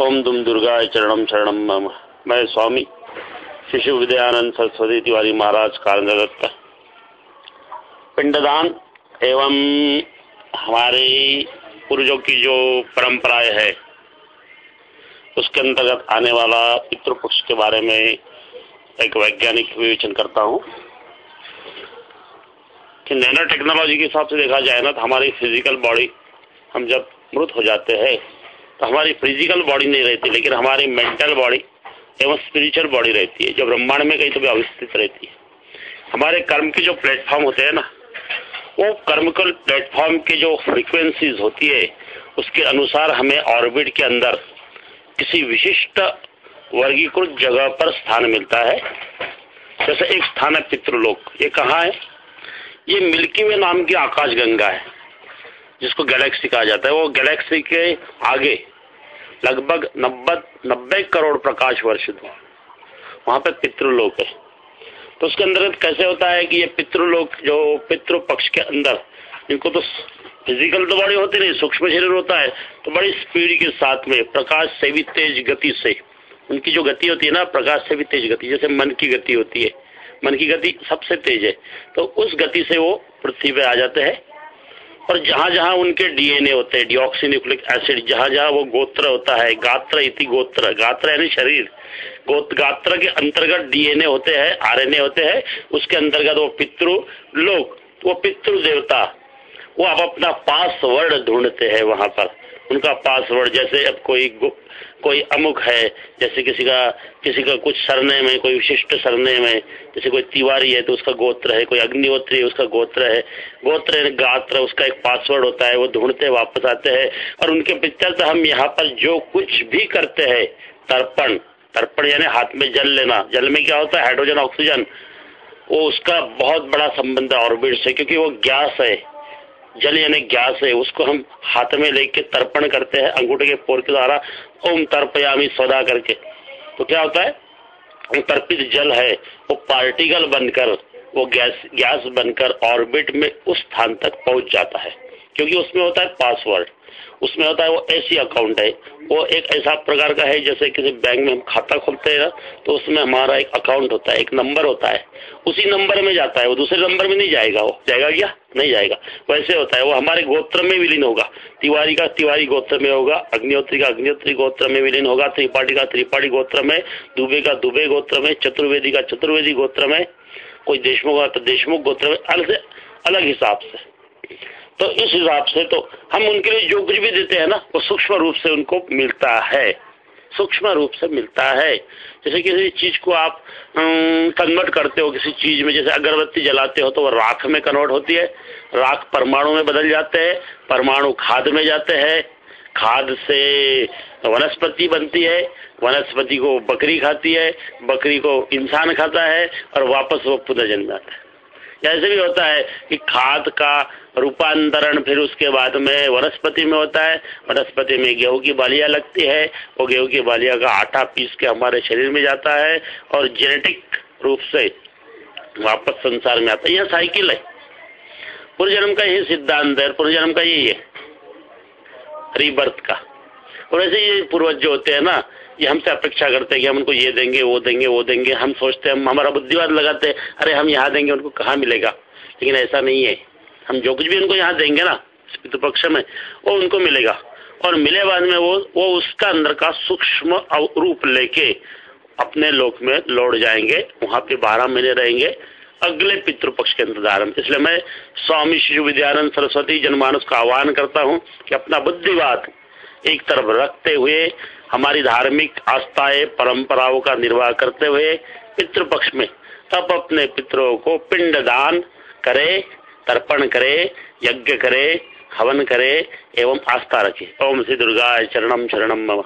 ओम दुम दुर्गाय चरणम शरणम मम। मैं स्वामी शिशु विद्यानंद सरस्वती तिवारी महाराज कारंगदत्त पिंडदान एवं हमारे पूर्वजों की जो परंपराएं है उसके अंतर्गत आने वाला पितृपक्ष के बारे में एक वैज्ञानिक विवेचन करता हूँ कि नैनो टेक्नोलॉजी के हिसाब से देखा जाए ना तो हमारी फिजिकल बॉडी, हम जब मृत हो जाते हैं तो हमारी फिजिकल बॉडी नहीं रहती, लेकिन हमारी मेंटल बॉडी एवं स्पिरिचुअल बॉडी रहती है, जो ब्रह्मांड में कहीं तो भी अवस्थित रहती है। हमारे कर्म के जो प्लेटफॉर्म होते हैं ना, वो कर्म के प्लेटफॉर्म की जो फ्रीक्वेंसीज होती है उसके अनुसार हमें ऑर्बिट के अंदर किसी विशिष्ट वर्गीकृत जगह पर स्थान मिलता है। जैसे एक स्थान है पितृलोक। ये कहाँ है? ये मिल्की वे नाम की आकाश गंगा है जिसको गैलेक्सी कहा जाता है। वो गैलेक्सी के आगे लगभग 90 करोड़ प्रकाश वर्ष दूर वहां पे पितृलोक है। तो उसके अंदर कैसे होता है कि ये पितृलोक जो पितृ पक्ष के अंदर, इनको तो फिजिकल तो बॉडी होती नहीं, सूक्ष्म शरीर होता है, तो बड़ी स्पीड के साथ में प्रकाश से भी तेज गति से, उनकी जो गति होती है ना, प्रकाश से भी तेज गति, जैसे मन की गति होती है, मन की गति सबसे तेज है, तो उस गति से वो पृथ्वी पे आ जाते हैं। और जहां जहां उनके डीएनए होते हैं, डिऑक्सी न्यूक्लिक एसिड, जहां जहां वो गोत्र होता है, गात्र इति गोत्र, गात्र यानी शरीर, गात्र के अंतर्गत डीएनए होते हैं, आरएनए होते हैं, उसके अंतर्गत वो पितृ लोग, वो पितृ देवता, वो अब अपना पासवर्ड ढूंढते हैं वहां पर। उनका पासवर्ड, जैसे अब कोई अमुक है, जैसे किसी का कुछ सरनेम है, कोई विशिष्ट सरनेम है, जैसे कोई तिवारी है तो उसका गोत्र है, कोई अग्निहोत्री है उसका गोत्र है, गोत्र गात्र, उसका एक पासवर्ड होता है, वो ढूंढते वापस आते हैं। और उनके पिक्चर हम यहाँ पर जो कुछ भी करते हैं, तर्पण यानी हाथ में जल लेना, जल में क्या होता है, हाइड्रोजन ऑक्सीजन, वो उसका बहुत बड़ा संबंध है ऑर्बिट से, क्योंकि वो गैस है, जल यानी गैस है, उसको हम हाथ में लेके तर्पण करते हैं अंगूठे के पोर के द्वारा, ओम तर्पयामि स्वधा करके। तो क्या होता है, तर्पित जल है वो पार्टिकल बनकर, वो गैस बनकर ऑर्बिट में उस स्थान तक पहुंच जाता है, क्योंकि उसमें होता है पासवर्ड, उसमें होता है वो ऐसी अकाउंट है, वो एक ऐसा प्रकार का है जैसे किसी बैंक में हम खाता खोलते हैं ना, तो उसमें हमारा एक अकाउंट होता है, एक नंबर होता है, उसी नंबर में जाता है, वो दूसरे नंबर में नहीं जाएगा। वो जाएगा क्या? नहीं जाएगा। वैसे होता है, वो हमारे गोत्र में विलीन होगा, तिवारी का तिवारी गोत्र में होगा, अग्निहोत्री का अग्निहोत्री गोत्र में विलीन होगा, त्रिपाठी का त्रिपाठी गोत्र में, दुबे का दुबे गोत्र में, चतुर्वेदी का चतुर्वेदी गोत्र में, कोई देशमुख का तो देशमुख गोत्र में, अलग हिसाब से। तो इस हिसाब से तो हम उनके लिए जो कुछ भी देते हैं ना, वो सूक्ष्म रूप से उनको मिलता है, सूक्ष्म रूप से मिलता है। जैसे किसी चीज को आप कन्वर्ट करते हो किसी चीज में, जैसे अगरबत्ती जलाते हो तो वो राख में कन्वर्ट होती है, राख परमाणु में बदल जाते हैं, परमाणु खाद में जाते हैं, खाद से वनस्पति बनती है, वनस्पति को बकरी खाती है, बकरी को इंसान खाता है, और वापस वो पुनर्जन्म आता है। ऐसे भी होता है कि खाद का रूपांतरण फिर उसके बाद में वनस्पति में होता है, वनस्पति में गेहूं की बालियां लगती है, वो गेहूं की बालियां का आटा पीस के हमारे शरीर में जाता है और जेनेटिक रूप से वापस संसार में आता है। यह साइकिल है, पूर्वजन्म का यही सिद्धांत है, पूर्वजन्म का यही है, रीबर्थ का। और ऐसे ये पूर्वज जो होते हैं ना, ये हमसे अपेक्षा करते हैं कि हम उनको ये देंगे वो देंगे वो देंगे, हम सोचते हैं, हम हमारा बुद्धिवाद लगाते हैं, अरे हम यहाँ देंगे उनको कहाँ मिलेगा, लेकिन ऐसा नहीं है। हम जो कुछ भी उनको यहाँ देंगे ना पितृपक्ष में, वो उनको मिलेगा, और मिले बाद में वो उसका अंदर का सूक्ष्म रूप लेके अपने लोक में लौट जाएंगे, वहां पे 12 महीने रहेंगे अगले पितृपक्ष के इंतजार में। इसलिए मैं स्वामी शिशु विद्यानंद सरस्वती जनमानस का आह्वान करता हूँ कि अपना बुद्धिवाद एक तरफ रखते हुए, हमारी धार्मिक आस्थाएं परंपराओं का निर्वाह करते हुए पितृपक्ष में तब अपने पितरों को पिंडदान करे, तर्पण करे, यज्ञ करे, हवन करे एवं आस्था रखे। ओम श्री दुर्गाय चरणम शरणम मम।